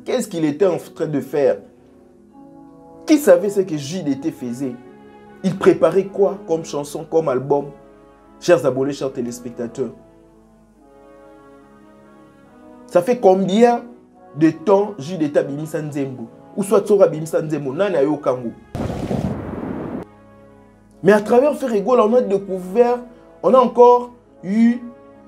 Qu'est-ce qu'il était en train de faire? Qui savait ce que JDT faisait? Il préparait quoi comme chanson, comme album? Chers abonnés, chers téléspectateurs. Ça fait combien de temps JDT a bimisa Nzembo? Ou soit Tsora bimisa Nzembo? Nana yo Kango. Mais à travers Ferregola, on a encore eu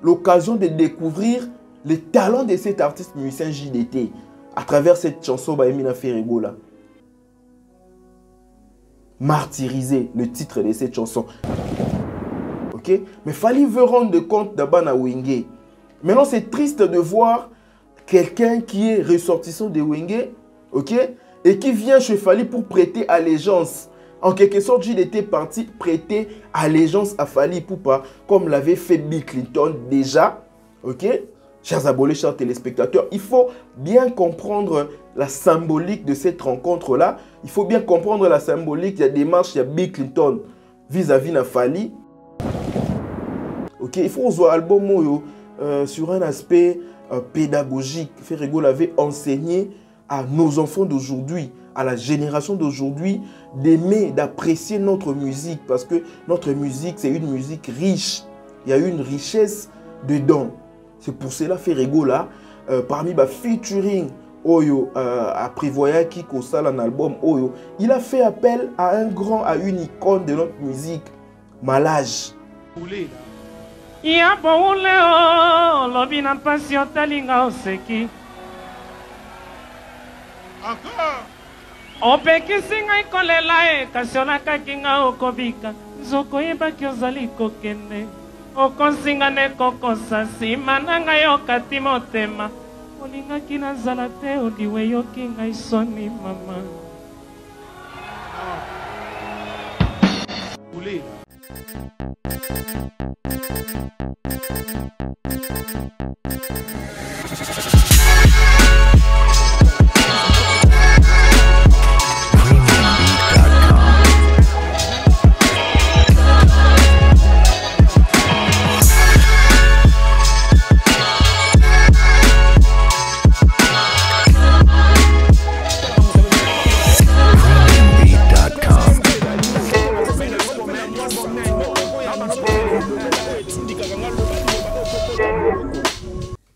l'occasion de découvrir les talents de cet artiste musicien JDT à travers cette chanson Baemina Ferregola. Martyrisé, le titre de cette chanson. Ok? Mais Fally veut rendre compte d'Abana Wenge. Maintenant, c'est triste de voir quelqu'un qui est ressortissant de Wenge, ok? Et qui vient chez Fally pour prêter allégeance. En quelque sorte, il était parti prêter allégeance à Fally Ipupa, comme l'avait fait Bill Clinton déjà. Ok? Chers abonnés, chers téléspectateurs, il faut bien comprendre la symbolique de cette rencontre-là. Il faut bien comprendre la symbolique. Il y a des marches, il y a Bill Clinton vis-à-vis de Fally. Ok? Il faut voir l'album sur un aspect pédagogique. Ferregola avait enseigné à nos enfants d'aujourd'hui, à la génération d'aujourd'hui, d'aimer, d'apprécier notre musique. Parce que notre musique, c'est une musique riche. Il y a une richesse dedans. C'est pour cela Ferregola, parmi les featuring Oyo, à prévoyant qui console un album Oyo, il a fait appel à un grand, à une icône de notre musique, Malage. Opekisi ngai kolela e kasi olakaki nga okobika nzoko yebaki ozali kokende okosinga nde kokosa nsima na ngai okati motema olingaki nazala te odiwe yoki ngai soni mama.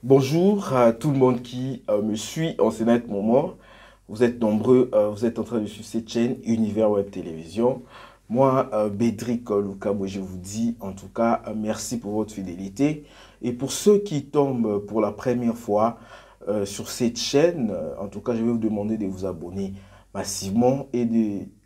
Bonjour à tout le monde qui me suit en ce moment. Vous êtes nombreux, vous êtes en train de suivre cette chaîne Univers Web Télévision. Moi, Bédrick Lukabo, je vous dis en tout cas merci pour votre fidélité. Et pour ceux qui tombent pour la première fois sur cette chaîne, en tout cas, je vais vous demander de vous abonner massivement et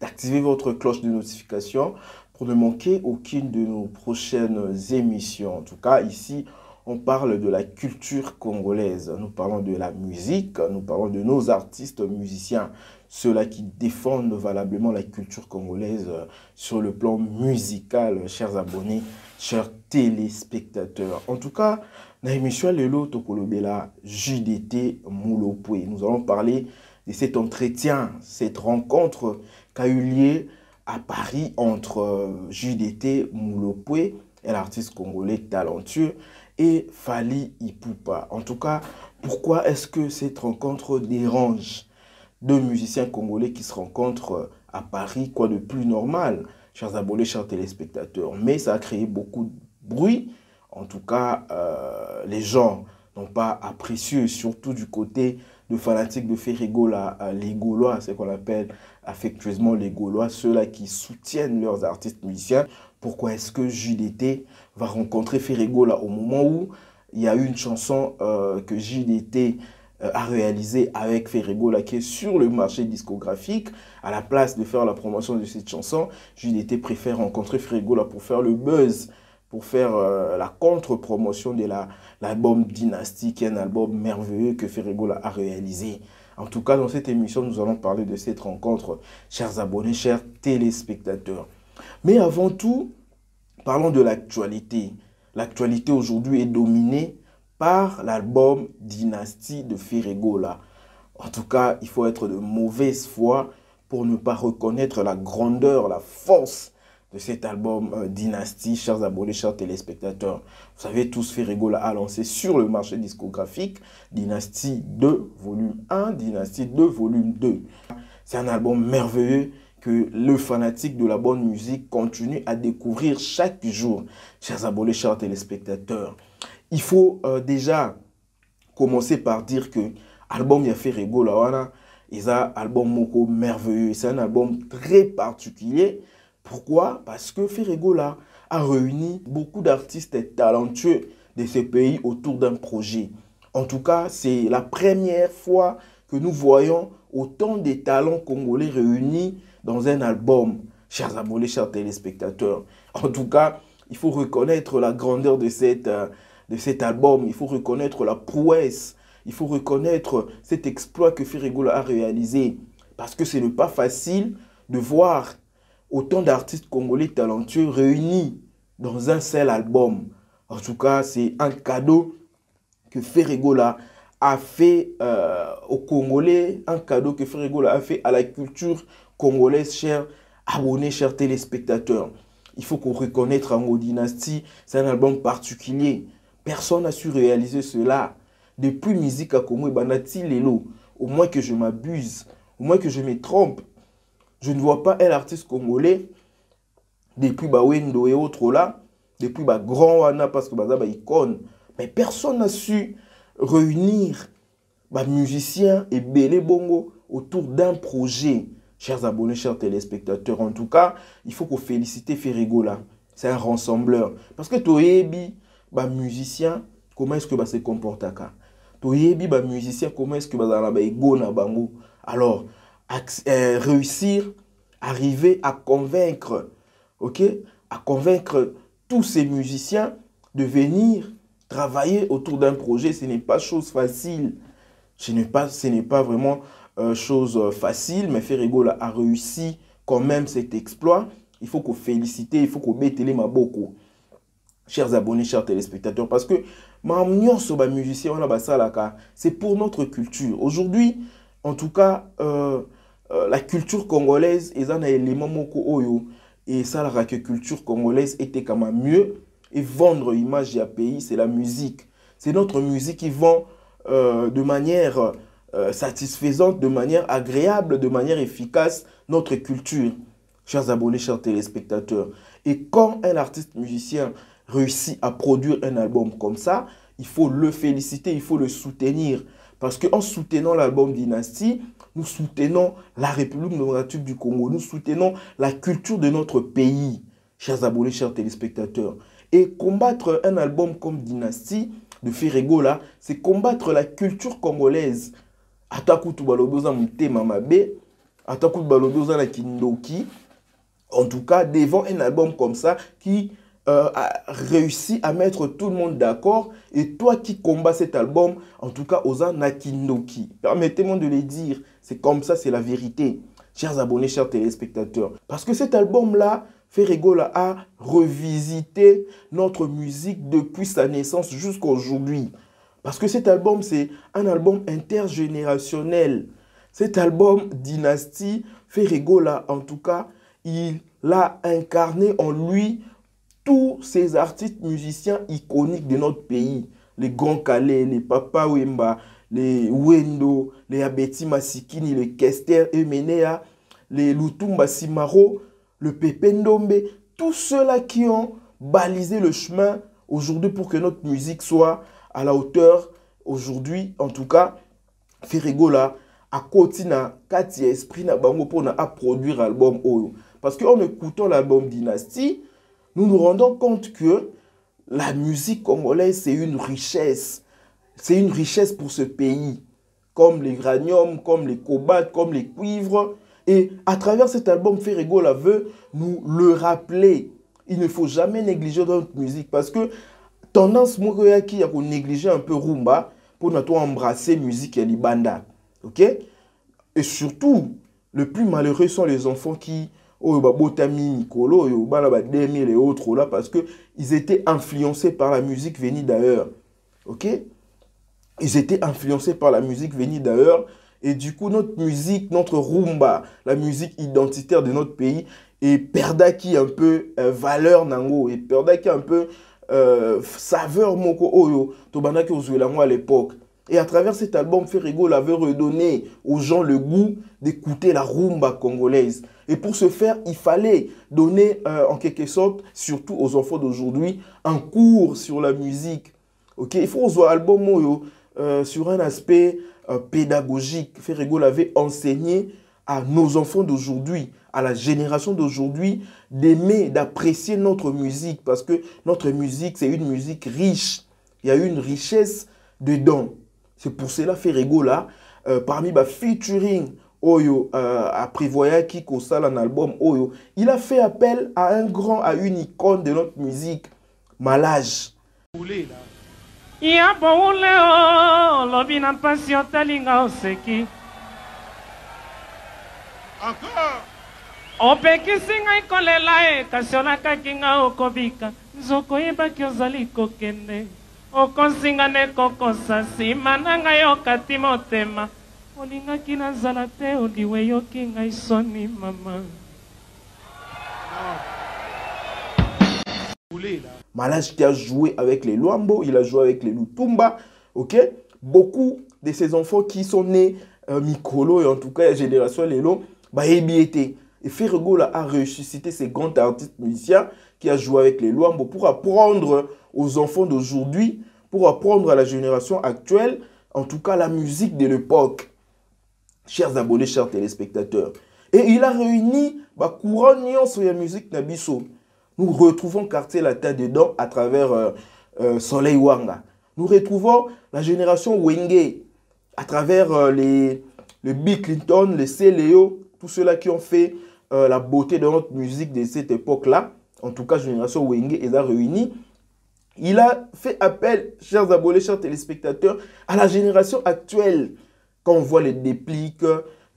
d'activer votre cloche de notification pour ne manquer aucune de nos prochaines émissions. En tout cas, ici, on parle de la culture congolaise, nous parlons de la musique, nous parlons de nos artistes musiciens, ceux-là qui défendent valablement la culture congolaise sur le plan musical, chers abonnés, chers téléspectateurs. En tout cas, dans l'émission Lelo Tokolobela JDT Mulopwe, nous allons parler de cet entretien, cette rencontre qui a eu lieu à Paris entre JDT Mulopwe, un artiste congolais talentueux, et Fally Ipupa. En tout cas, pourquoi est-ce que cette rencontre dérange deux musiciens congolais qui se rencontrent à Paris? Quoi de plus normal, chers abonnés, chers téléspectateurs? Mais ça a créé beaucoup de bruit. En tout cas, les gens n'ont pas apprécié, surtout du côté de fanatiques de Ferregola, les Gaulois, c'est qu'on appelle affectueusement les Gaulois, ceux-là qui soutiennent leurs artistes musiciens. Pourquoi est-ce que JDT va rencontrer Ferregola au moment où il y a une chanson que JDT a réalisée avec Ferregola qui est sur le marché discographique? À la place de faire la promotion de cette chanson, JDT préfère rencontrer Ferregola pour faire le buzz, pour faire la contre-promotion de l'album Dynasty, qui est un album merveilleux que Ferregola a réalisé. En tout cas, dans cette émission, nous allons parler de cette rencontre, chers abonnés, chers téléspectateurs. Mais avant tout, parlons de l'actualité. L'actualité aujourd'hui est dominée par l'album Dynasty de Ferregola. En tout cas, il faut être de mauvaise foi pour ne pas reconnaître la grandeur, la force de cet album Dynasty, chers abonnés, chers téléspectateurs. Vous savez tous, Ferregola a lancé sur le marché discographique Dynasty 2, volume 1, Dynasty 2, volume 2. C'est un album merveilleux que le fanatique de la bonne musique continue à découvrir chaque jour. Chers abonnés, chers téléspectateurs, il faut déjà commencer par dire que l'album de Ferregola est un album moko merveilleux. C'est un album très particulier. Pourquoi? Parce que Ferregola a réuni beaucoup d'artistes talentueux de ce pays autour d'un projet. En tout cas, c'est la première fois que nous voyons autant de talents congolais réunis dans un album. Chers abonnés, chers téléspectateurs. En tout cas, il faut reconnaître la grandeur de cet album. Il faut reconnaître la prouesse. Il faut reconnaître cet exploit que Ferregola a réalisé. Parce que ce n'est pas facile de voir autant d'artistes congolais talentueux réunis dans un seul album. En tout cas, c'est un cadeau que Ferregola a fait aux Congolais, un cadeau que Ferregola a fait à la culture congolaise, chers abonnés, chers téléspectateurs. Il faut qu'on reconnaisse Rango Dynasty, c'est un album particulier. Personne n'a su réaliser cela. Depuis Musique à Congo et Banati Lelo, au moins que je m'abuse, au moins que je me trompe, je ne vois pas un artiste congolais, depuis Wendo et autres là, depuis Grand Wana, parce que Baza icône, mais personne n'a su réunir musiciens et Belé Bongo autour d'un projet. Chers abonnés, chers téléspectateurs, en tout cas, il faut qu'on félicite Ferregola. C'est un rassembleur. Parce que Toyebi, musicien, comment est-ce que se comporte à Toyebi, musicien, comment est-ce que bango. Alors, réussir, arriver à convaincre, ok, à convaincre tous ces musiciens de venir travailler autour d'un projet, ce n'est pas chose facile. Ce n'est pas vraiment chose facile, mais Ferregola a réussi quand même cet exploit. Il faut qu'on félicite, il faut qu'on mette les maboko. Chers abonnés, chers téléspectateurs, parce que musicien, c'est pour notre culture. Aujourd'hui, en tout cas, la culture congolaise est un élément moko oyo et ça la culture congolaise était quand même mieux et vendre image à pays, c'est la musique. C'est notre musique qui vend de manière satisfaisante, de manière agréable, de manière efficace notre culture. Chers abonnés, chers téléspectateurs. Et quand un artiste musicien réussit à produire un album comme ça, il faut le féliciter, il faut le soutenir. Parce qu'en soutenant l'album Dynasty, nous soutenons la République démocratique du Congo, nous soutenons la culture de notre pays, chers abonnés, chers téléspectateurs. Et combattre un album comme Dynasty de Ferregola, c'est combattre la culture congolaise. Atakutu balodoza mutema mabe, atakutu balodoza na kindoki. En tout cas, devant un album comme ça qui a réussi à mettre tout le monde d'accord. Et toi qui combats cet album, en tout cas, Oza Nakindoki. Permettez-moi de le dire, c'est comme ça, c'est la vérité. Chers abonnés, chers téléspectateurs. Parce que cet album-là, Ferregola a revisité notre musique depuis sa naissance jusqu'à aujourd'hui. Parce que cet album, c'est un album intergénérationnel. Cet album Dynasty, Ferregola, en tout cas, il a incarné en lui tous ces artistes musiciens iconiques de notre pays. Les Grands Calais, les Papa Wemba, les Wendo, les Abeti Masikini, les Kester Emenea, les Lutumba Simaro, le Pepe Ndombe, tous ceux-là qui ont balisé le chemin aujourd'hui pour que notre musique soit à la hauteur. Aujourd'hui, en tout cas, Ferregola a continué à esprit na bango pour produire l'album Oyo. Parce qu'en écoutant l'album Dynasty, nous nous rendons compte que la musique congolaise, c'est une richesse. C'est une richesse pour ce pays. Comme les graniums, comme les cobaltes, comme les cuivres. Et à travers cet album, Ferregola veut nous le rappeler. Il ne faut jamais négliger notre musique. Parce que tendance, moi, il y a négliger un peu rumba pour nous embrasser la musique et libanda. Ok? Et surtout, le plus malheureux sont les enfants qui Botami, Nicolo, Demi et autres là, parce qu'ils étaient influencés par la musique venue d'ailleurs. Ok? Ils étaient influencés par la musique venue d'ailleurs Et du coup, notre musique, notre rumba, la musique identitaire de notre pays, et perdaki un peu valeur nango, et perdaki un peu saveur moko oyo, tobandaki ozuelango à l'époque. Et à travers cet album, Ferego avait redonné aux gens le goût d'écouter la rumba congolaise. Et pour ce faire, il fallait donner en quelque sorte, surtout aux enfants d'aujourd'hui, un cours sur la musique. Ok, il faut voir l'album oyo sur un aspect pédagogique. Ferego l'avait enseigné à nos enfants d'aujourd'hui, à la génération d'aujourd'hui, d'aimer, d'apprécier notre musique. Parce que notre musique, c'est une musique riche. Il y a une richesse dedans. C'est pour cela Ferego là, parmi les featuring Oyo à prévoyant qui kosala un album Oyo, il a fait appel à un grand, à une icône de notre musique, Malage. Ya boule o lobi na mpasi otalinga oseki. Encore. Opekisi ngai kolela kasi olakaki nga okobika. Nzoko yebaki ozali kokende. Okonsinga ne kokosa nsima na ngai okati motema. Olingaki nazala te odiwe yoki ngai soni mama. Malage qui a joué avec les Luambo, il a joué avec les Lutumba, ok? Beaucoup de ces enfants qui sont nés Mikolo et en tout cas la génération Lelo, bah été. Et Ferego a ressuscité ces grands artistes musiciens qui a joué avec les Luambo pour apprendre aux enfants d'aujourd'hui, pour apprendre à la génération actuelle, en tout cas la musique de l'époque. Chers abonnés, chers téléspectateurs. Et il a réuni bah courant sur la musique Nabiso. Nous retrouvons Quartier Latin dedans à travers Soleil Wanga. Nous retrouvons la génération Wenge à travers le Bill Clinton, les C. Léo, tous ceux-là qui ont fait la beauté de notre musique de cette époque-là. En tout cas, génération Wenge les a réunis. Il a fait appel, chers abonnés, chers téléspectateurs, à la génération actuelle. Quand on voit les dépliques,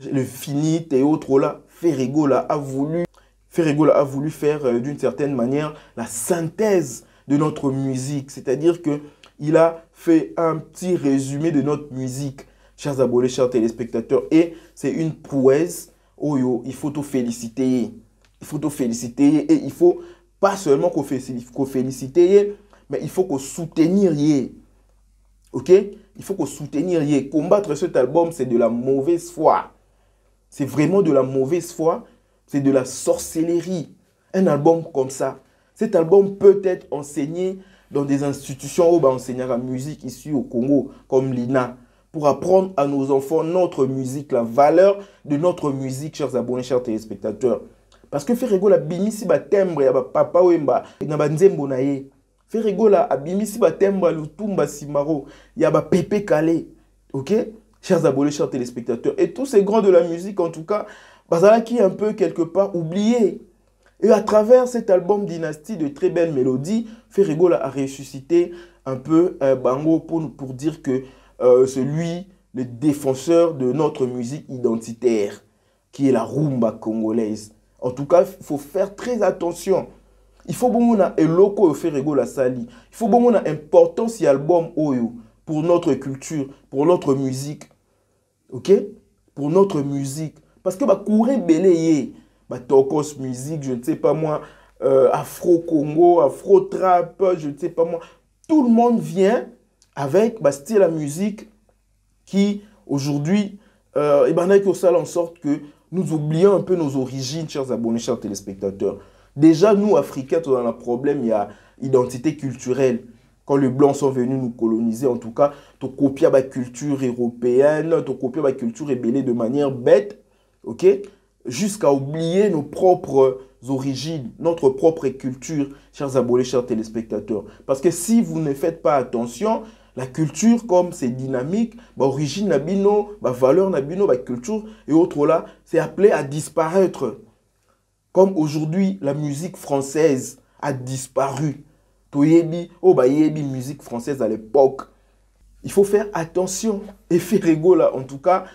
le finit et autres là, Ferego là a voulu faire d'une certaine manière la synthèse de notre musique. C'est-à-dire qu'il a fait un petit résumé de notre musique, chers abonnés, chers téléspectateurs. Et c'est une prouesse. Oh yo, il faut te féliciter. Il faut te féliciter. Et il faut pas seulement qu'on félicite, mais il faut qu'on soutenir. Ok? Il faut qu'on soutenir. Combattre cet album, c'est de la mauvaise foi. C'est vraiment de la mauvaise foi. C'est de la sorcellerie. Un album comme ça. Cet album peut être enseigné dans des institutions où on enseignera la musique ici au Congo, comme l'INA, pour apprendre à nos enfants notre musique, la valeur de notre musique, chers abonnés, chers téléspectateurs. Parce que Ferego la bimisi ba tembre ya ba papa wemba na ba nzembo na ye. Ferego la bimisi ba tembre lutumba simaro ya ba Pepe Kale. OK? Chers abonnés, chers téléspectateurs. Et tous ces grands de la musique, en tout cas, Bazala qui est un peu quelque part oublié. Et à travers cet album Dynastie de très belles mélodies, Ferego a ressuscité un peu Bango pour dire que c'est lui le défenseur de notre musique identitaire, qui est la rumba congolaise. En tout cas, il faut faire très attention. Il faut bon et loco Ferego la sali. Il faut bon importance y album oyo pour notre culture, pour notre musique. OK? Pour notre musique. Parce que bah courir belé bah tokos musique, je ne sais pas moi, afro Congo, afro trap, je ne sais pas moi. Tout le monde vient avec bah style la musique qui aujourd'hui et ben en sorte que nous oublions un peu nos origines, chers abonnés, chers téléspectateurs. Déjà nous Africains, on a un problème, il y a identité culturelle. Quand les Blancs sont venus nous coloniser, en tout cas, tu copies la culture européenne, tu copies la culture ébélée de manière bête, ok? Jusqu'à oublier nos propres origines, notre propre culture, chers abonnés, chers téléspectateurs. Parce que si vous ne faites pas attention, la culture, comme c'est dynamique, bah, origine nabino, bah, valeur nabino, bah, culture et autres là, c'est appelé à disparaître. Comme aujourd'hui, la musique française a disparu. Toyebi, oh bah yebi musique française à l'époque. Il faut faire attention. Et Ferego là, en tout cas,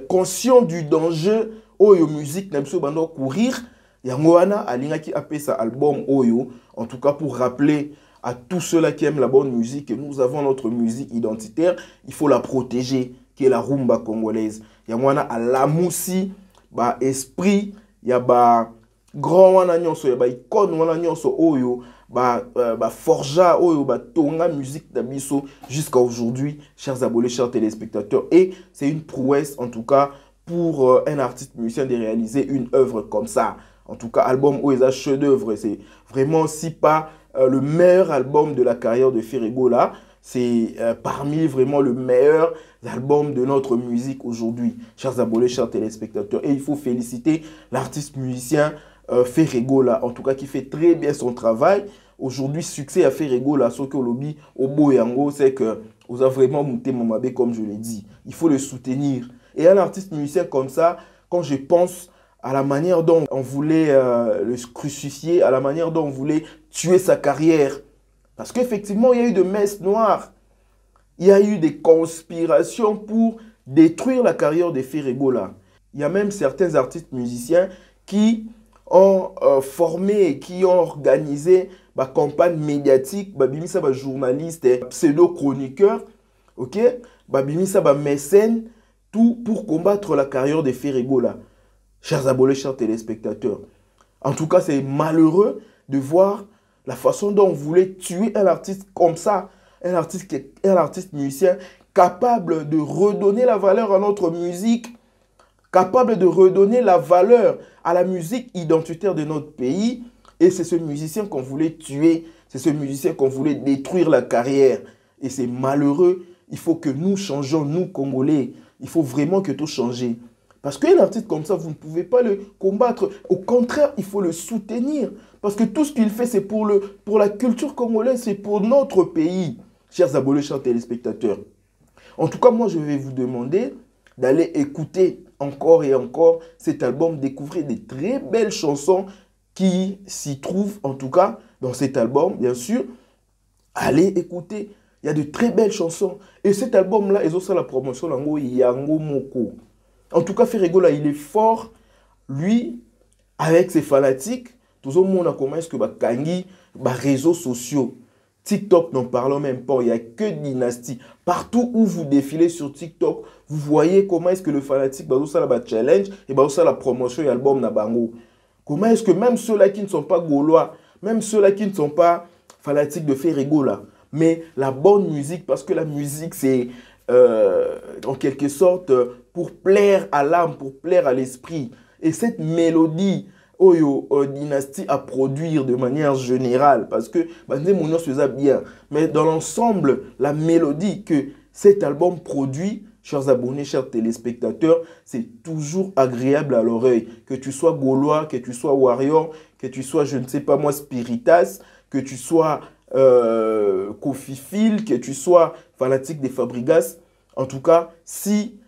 conscient du danger, oyo musique n'aimso bando courir. Yangoana alinga qui appelle sa album oyo, en tout cas pour rappeler à tous ceux-là qui aiment la bonne musique que nous avons notre musique identitaire, il faut la protéger. qui est la rumba congolaise. Il y a mwana à la moussi, ba esprit, il y a ba grand wana nyonso, il y a ba icône wana nyonso oyo, ba forja oyo, ba tonga musique d'abisso jusqu'à aujourd'hui, chers abonnés, chers téléspectateurs. Et c'est une prouesse en tout cas pour un artiste musicien de réaliser une œuvre comme ça. En tout cas, album Oeza chef-d'œuvre, c'est vraiment si pas le meilleur album de la carrière de Ferrego là. C'est parmi vraiment le meilleur album de notre musique aujourd'hui, chers abonnés, chers téléspectateurs. Et il faut féliciter l'artiste musicien Ferrego là, en tout cas qui fait très bien son travail. Aujourd'hui, succès à Ferrego là, ce que lobby au Boyango, c'est que vous avez vraiment monté mon mabé comme je l'ai dit. Il faut le soutenir. Et un artiste musicien comme ça, quand je pense à la manière dont on voulait le crucifier, à la manière dont on voulait tuer sa carrière. Parce qu'effectivement, il y a eu de messes noires. Il y a eu des conspirations pour détruire la carrière de Ferrego là. Il y a même certains artistes musiciens qui ont formé, qui ont organisé la campagne médiatique, babimisa ba journaliste, pseudo-chroniqueur, ok, babimisa ba mécène, tout pour combattre la carrière de Ferrego là. Chers abonnés, chers téléspectateurs. En tout cas, c'est malheureux de voir la façon dont on voulait tuer un artiste comme ça. Un artiste musicien capable de redonner la valeur à notre musique, capable de redonner la valeur à la musique identitaire de notre pays. Et c'est ce musicien qu'on voulait tuer, c'est ce musicien qu'on voulait détruire la carrière. Et c'est malheureux. Il faut que nous changeons, nous Congolais. Il faut vraiment que tout change. Parce qu'un artiste comme ça, vous ne pouvez pas le combattre. Au contraire, il faut le soutenir. Parce que tout ce qu'il fait, c'est pour la culture congolaise, c'est pour notre pays. Chers abonnés, chers téléspectateurs. En tout cas, moi, je vais vous demander d'aller écouter encore et encore cet album, découvrir des très belles chansons qui s'y trouvent, en tout cas, dans cet album, bien sûr. Allez écouter. Il y a de très belles chansons. Et cet album-là, ils ont ça la promotion, Yango Moko. En tout cas, Ferrego là, il est fort, lui, avec ses fanatiques. Tout le monde a comment est-ce que Kangi, réseaux sociaux, TikTok, n'en parlons même pas, il n'y a que dynastie. Partout où vous défilez sur TikTok, vous voyez comment est-ce que le fanatique, ça la challenge, et ça la promotion et album na bango. Comment est-ce que même ceux-là qui ne sont pas gaulois, même ceux-là qui ne sont pas fanatiques de Ferrego là, mais la bonne musique, parce que la musique c'est en quelque sorte pour plaire à l'âme, pour plaire à l'esprit. Et cette mélodie, Oyo Dynastie à produire de manière générale, parce que Mounion se faisait bien, mais dans l'ensemble, la mélodie que cet album produit, chers abonnés, chers téléspectateurs, c'est toujours agréable à l'oreille. Que tu sois gaulois, que tu sois warrior, que tu sois, je ne sais pas moi, spiritas, que tu sois Kofi, que tu sois fanatique des Fabregas. En tout cas, si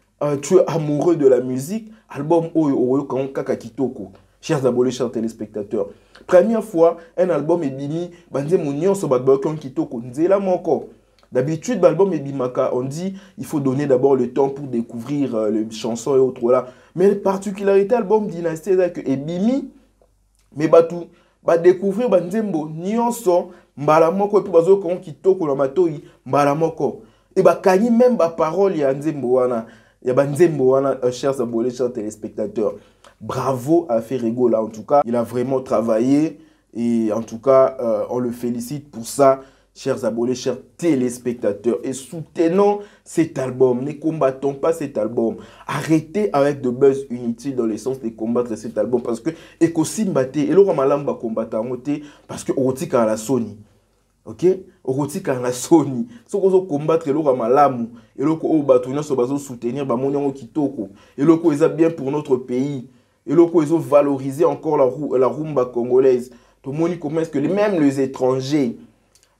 tu es amoureux de la musique, album Oyo Kaka Kitoko. Chers abonnés, chers téléspectateurs. Première fois, un album est bimi, Kitoko. D'habitude, l'album est bimaka. On dit il faut donner d'abord le temps pour découvrir les chansons et autres là. Mais la particularité de l'album Dynastie, c'est que bimi, mais découvrir Banzembo, Nyonso, Mbalamoko, et puis bazo kon Kitoko na matoi, Mbalamoko. Et kani même parole ya Nzembo wana. Ya Nzembo wana, chers abonnés, chers téléspectateurs. Bravo à Ferrego là, en tout cas. Il a vraiment travaillé et en tout cas, on le félicite pour ça, chers abonnés, chers téléspectateurs. Et soutenons cet album. Ne combattons pas cet album. Arrêtez avec de buzz inutiles dans le sens de combattre cet album. Parce que Ekosimbate, et le Ramalamba combattant, parce que Otika à la Sony. Ok? Otika à la Sony. Si on combattre le Ramalamu, et le Batunia se base soutenir, Bamonyango Kitoko. Et le ko est bien pour notre pays. Et le ko ils ont valorisé encore la rumba congolaise. Tout le monde comment est-ce que même les étrangers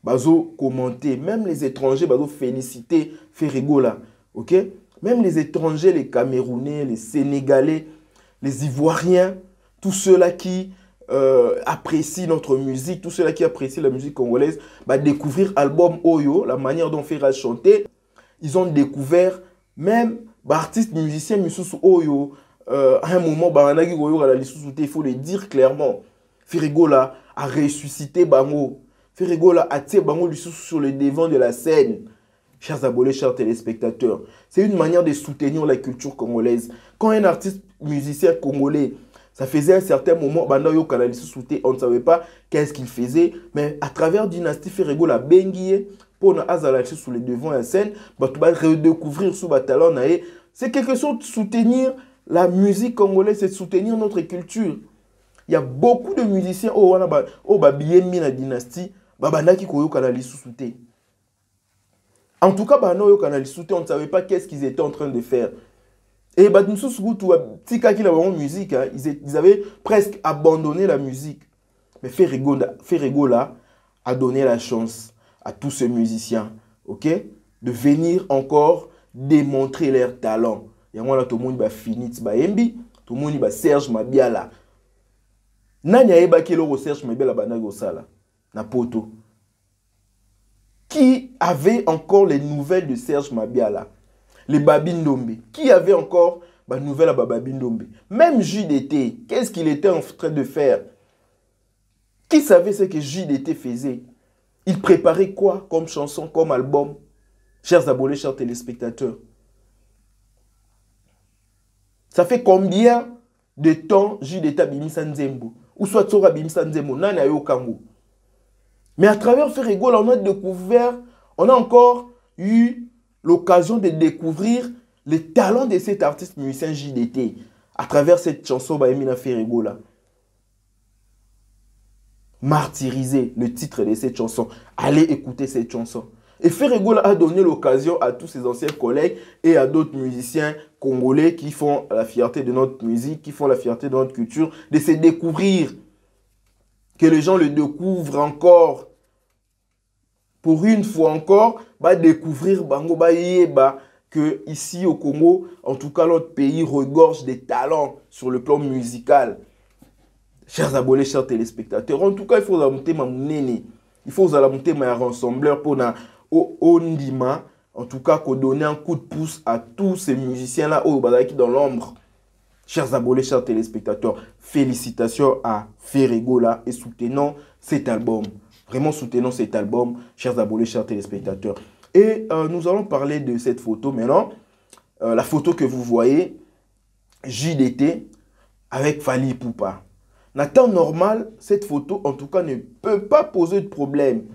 bazo commenter, même les étrangers bazo féliciter Ferrego là, ok? Même les étrangers, les Camerounais, les Sénégalais, les Ivoiriens, tous ceux-là qui apprécient notre musique, tous ceux-là qui apprécient la musique congolaise, découvrir l'album Oyo, la manière dont Ferra chantait, ils ont découvert même artistes musiciens Misusu Oyo, à un moment, il faut le dire clairement, Ferrego là a ressuscité Bango. Ferrego là a tiré Bango sur le devant de la scène. chers abonnés, chers téléspectateurs. C'est une manière de soutenir la culture congolaise. Quand un artiste musicien congolais, ça faisait un certain moment, on ne savait pas qu'est-ce qu'il faisait, mais à travers Dynastie Ferrego, la Benguié, pour nous azalacher sous les devants de la scène, redécouvrir sous le talent. C'est quelque chose de soutenir la musique congolaise, c'est de soutenir notre culture. Il y a beaucoup de musiciens qui ont bien la dynastie, qui ont souté. En tout cas, on ne savait pas qu'est-ce qu'ils étaient en train de faire. Et ils avaient presque abandonné la musique. Mais Ferrego là a donné la chance à tous ces musiciens, ok, de venir encore démontrer leur talent. Il y a tout le monde qui fini, tout le monde qui Serge Mabiala. Nani a Serge Mabiala na poto. Qui avait encore les nouvelles de Serge Mabiala? Les Babindombe. Qui avait encore les nouvelles à Babindombe? Même JDT, qu'est-ce qu'il était en train de faire? Qui savait ce que JDT faisait? Il préparait quoi comme chanson, comme album? Chers abonnés, chers téléspectateurs. Ça fait combien de temps JDT a Bimisa Nzembo? Ou soit Sora Bimisa Nzembo? Nani a eu Kango? Mais à travers Ferrego, on a découvert, on a encore eu l'occasion de découvrir les talents de cet artiste musicien JDT à travers cette chanson Baemina Ferrego là. Martyrisé, le titre de cette chanson. Allez écouter cette chanson. Et Ferrego là a donné l'occasion à tous ses anciens collègues et à d'autres musiciens congolais qui font la fierté de notre musique, qui font la fierté de notre culture, de se découvrir. Que les gens le découvrent encore. Pour une fois encore, découvrir Bango Yeba que ici au Congo, en tout cas notre pays regorge des talents sur le plan musical. Chers abonnés, chers téléspectateurs, en tout cas il faut monter ma mounene, il faut monter ma rassembleur pour na Ondima, en tout cas qu'on donne un coup de pouce à tous ces musiciens là au Badaki dans l'ombre. Chers abonnés, chers téléspectateurs, félicitations à Ferrego là et soutenons cet album. Vraiment soutenons cet album, chers abonnés, chers téléspectateurs. Et nous allons parler de cette photo maintenant. La photo que vous voyez, JDT avec Fally Ipupa. En temps normal, cette photo, en tout cas, ne peut pas poser de problème.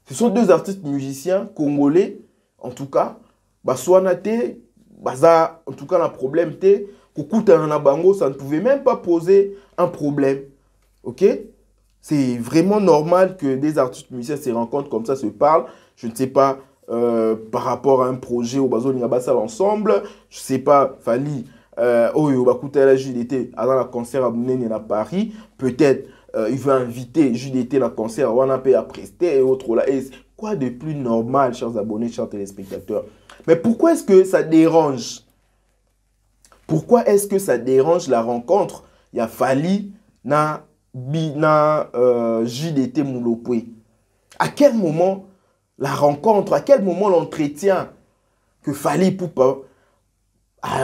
Ce sont deux artistes musiciens congolais, en tout cas. Baswanate, Baza, en tout cas, le problème était que ça ne pouvait même pas poser un problème. Ok? C'est vraiment normal que des artistes musiciens se rencontrent comme ça, se parlent. Je ne sais pas, par rapport à un projet au Bazo Ningabasa l'ensemble. Je ne sais pas, Fally, la JDT à la concert à Bounene à Paris. Peut-être, il va inviter JDT à la concert à Wanapé à prester et autres là. Et quoi de plus normal, chers abonnés, chers téléspectateurs? Mais pourquoi est-ce que ça dérange? Pourquoi est-ce que ça dérange la rencontre? Il y a Fally na JDT Moulopoué. À quel moment la rencontre, à quel moment l'entretien que Fally Ipupa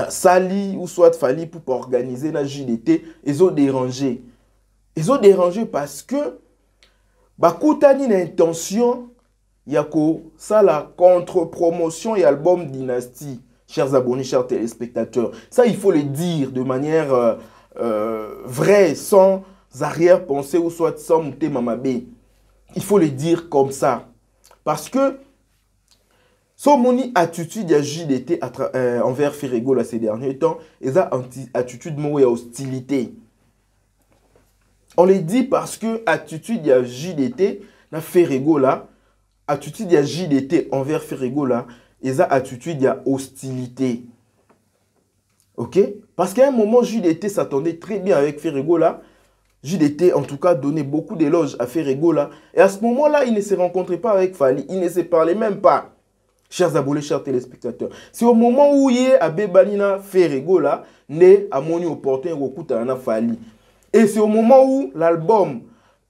Sali ou soit Fally Ipupa organiser la JDT, ils ont dérangé. Ils ont dérangé parce que Bakoutani n'a intention yako ça la contre-promotion et album Dynastie. Chers abonnés, chers téléspectateurs, ça il faut le dire de manière vraie, sans arrière-pensée ou soit sans monter mamabé. Il faut le dire comme ça. Parce que son moni attitude à JDT envers Ferrego là, ces derniers temps, et ça attitude et hostilité. On le dit parce que attitude à JDT na Ferrego là, attitude à JDT envers Ferrego là, et ça attitude à hostilité. Ok? Parce qu'à un moment, JDT s'attendait très bien avec Ferrego là. JDT, en tout cas, donnait beaucoup d'éloges à Ferrego là. Et à ce moment-là, il ne se rencontrait pas avec Fally. Il ne se parlait même pas. Chers abonnés, chers téléspectateurs. C'est au moment où il est à Bebanina Ferrego là, né à Moni opportun Rokuta Fally. Et c'est au moment où l'album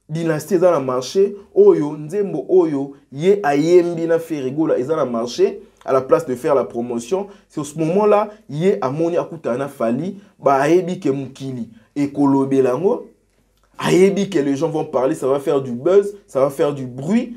Dynastie dans le marché, Oyo, Nzembo Oyo, yé a Yembina Ferrego là, ils ont marché. À la place de faire la promotion, c'est à ce moment-là, yé a Moni Akutana Fally, ba ayebi ke mukili. Et Kolobe Lango, ayebi que les gens vont parler, ça va faire du buzz, ça va faire du bruit.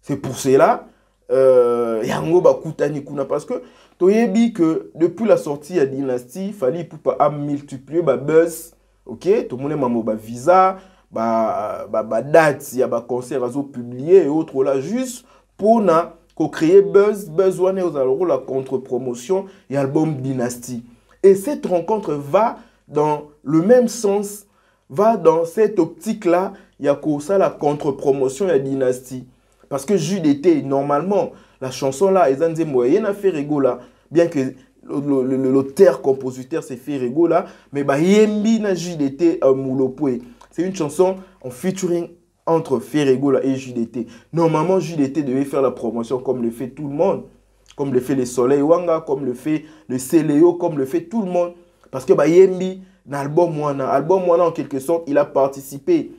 C'est pour cela, yango bakutani kuna parce que toyebi que depuis la sortie à Dynasty Fally Ipupa a multiplié ba buzz, OK, tout le monde mamo ba visa ba date ya ba concert azo publié et autres là juste pour na ko créer buzz wane aux alors la contre-promotion et album Dynasty. Et cette rencontre va dans le même sens, va dans cette optique là, il y a ça la contre-promotion et Dynasty. Parce que JDT, normalement, la chanson là, ils ont dit moyen à faire là, bien que l'auteur-compositeur s'est fait là, mais bah yembi na JDT Moulopoué. C'est une chanson en featuring entre Ferregola et JDT. Normalement, JDT devait faire la promotion comme le fait tout le monde, comme le fait les Soleil Wanga, comme le fait le Céléo, comme le fait tout le monde. Parce que bah yembi na album Moana en quelque sorte, il a participé.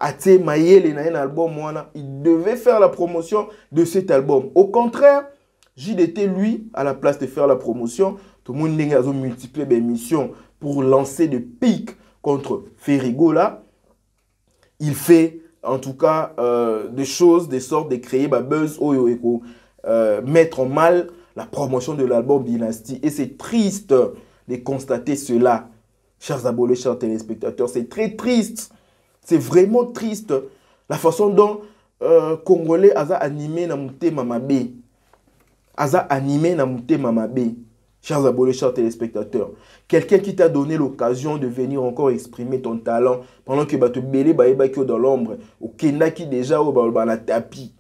Ate Mayele na un album Moana, il devait faire la promotion de cet album. Au contraire, JDT lui, à la place de faire la promotion, tout le monde a multiplié des missions pour lancer des pics contre Ferregola. Il fait en tout cas des choses, des sortes de créer bah, buzz, mettre en mal la promotion de l'album Dynasty. Et c'est triste de constater cela, chers abonnés, chers téléspectateurs. C'est très triste. C'est vraiment triste la façon dont Congolais a animé na mouté mamabe. Aza animé na mouté mamabe. Chers abonnés, chers téléspectateurs. Quelqu'un qui t'a donné l'occasion de venir encore exprimer ton talent pendant que tu belé dans l'ombre. Ou kenda qui déjà au la tapis.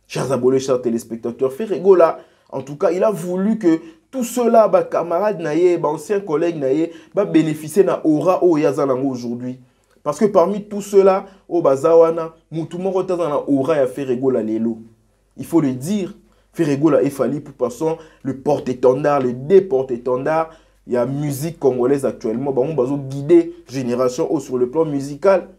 Chers abonnés, chers téléspectateurs. Ferregola, en tout cas, il a voulu que tout cela, camarades naye, anciens collègues naye, bénéficier na aura au yazalango aujourd'hui. Parce que parmi tout cela, au Bazawana, Moutouma Rotazana aura ya Ferregola Lelo. Il faut le dire, Ferregola et Fally Ipupa sont le porte-étendard, le déporte-étendard. Il y a musique congolaise actuellement. On va guider génération sur le plan musical.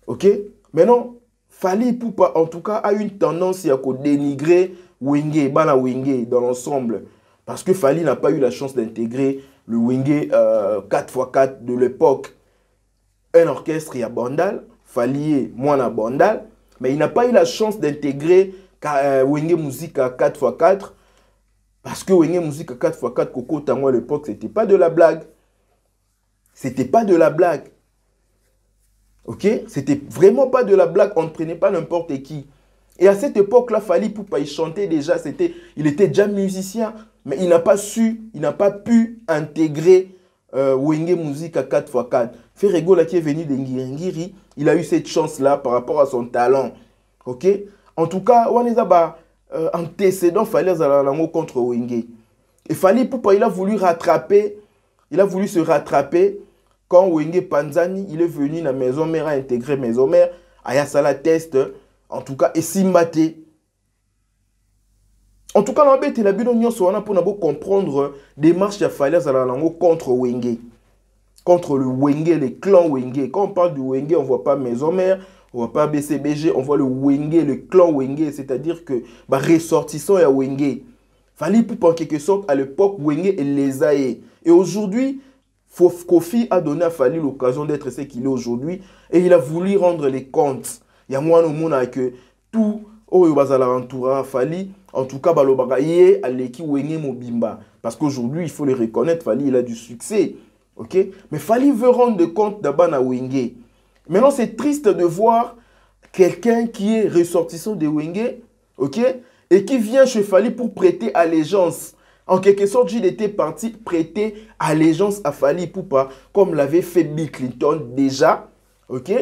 Ok? Maintenant, Fally Ipupa, en tout cas, a une tendance à dénigrer Wenge, Bana Wenge dans l'ensemble. Parce que Fally n'a pas eu la chance d'intégrer le Wenge 4x4 de l'époque. Un orchestre, il y a Bandal, Fally Moana Bandal, mais il n'a pas eu la chance d'intégrer Wenge Musique à 4x4, parce que Wenge Musique à 4x4, Coco Tango à l'époque, c'était pas de la blague. C'était pas de la blague. Ok? C'était vraiment pas de la blague, on ne prenait pas n'importe qui. Et à cette époque-là, Fally Ipupa, il chantait déjà, il était déjà musicien, mais il n'a pas su, il n'a pas pu intégrer Wenge Musique à 4x4. Ferregola qui est venu de Ngiri, il a eu cette chance-là par rapport à son talent. Ok? En tout cas, on est antécédent Fally Zalango contre Wenge. Et Fally Ipupa, il a voulu se rattraper quand Wenge Panzani, il est venu dans la maison mère, a intégré maison mère, à Sala Test, en tout cas, et Simbate. En tout cas, on pour comprendre des marches de Fally Zalango contre Wenge. Contre le Wenge, les clans Wenge. Quand on parle du Wenge, on ne voit pas maison mère, on ne voit pas BCBG, on voit le Wenge, le clan Wenge, c'est-à-dire que ressortissant à Wenge. Fally Ipupa en quelque sorte, à l'époque, Wenge et les aïe. Et aujourd'hui, Kofi a donné à Fally l'occasion d'être ce qu'il est aujourd'hui et il a voulu rendre les comptes. Il y a moi, que tout Fally, en tout cas, à l'équipe Wenge Mobimba. Parce qu'aujourd'hui, il faut le reconnaître, Fally, il a du succès. Ok? Mais Fally veut rendre compte d'abord à Wenge. Maintenant, c'est triste de voir quelqu'un qui est ressortissant de Wenge, ok? Et qui vient chez Fally pour prêter allégeance. En quelque sorte, il était parti prêter allégeance à Fally Ipupa, comme l'avait fait Bill Clinton déjà, ok?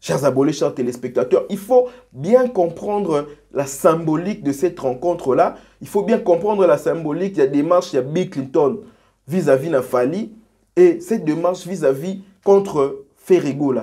Chers abonnés, chers téléspectateurs, il faut bien comprendre la symbolique de cette rencontre-là. Il faut bien comprendre la symbolique. Il y a des démarches, il y a Bill Clinton vis-à-vis de Fally. Et cette démarche vis-à-vis contre Ferregola.